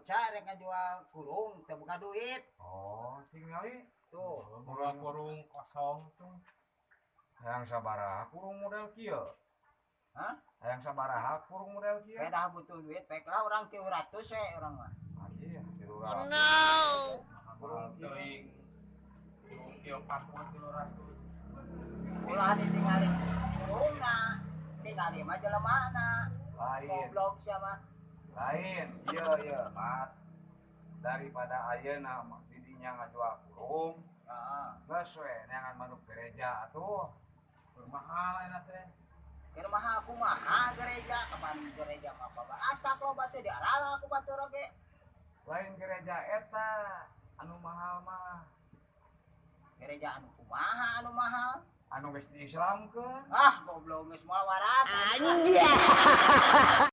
bocah rek ngajual kurung teu buka duit. Oh, tingali Tuh, Boga kurung kosong tuh. hayang sabaraha kurung model kieu? hah? Hayang sabaraha kurung model kieu? Dah butuh duit, baik lah orang 300 we orang mah. Anjir, tiru Oh no. kurung kieu. Teuing kurung kieu 40 300. Ulah ditinggali kurungna, tinggali mah jelemana. Lain, Goblok siapa? lain. Ieu mat. Daripada ayeuna mah didinya ngajual kurung, Heeh. geus we neangan manuk gereja atuh. Mahal enak teh. Keur mahal kumaha gereja, kapan gereja mah apa? Atak lo batu diarah aku batu oge. Lain gereja eta anu mahal mah. Gereja anu kumaha anu mahal? Anu geus diislamkeun. Ah, goblok geus moal waras. Anjay.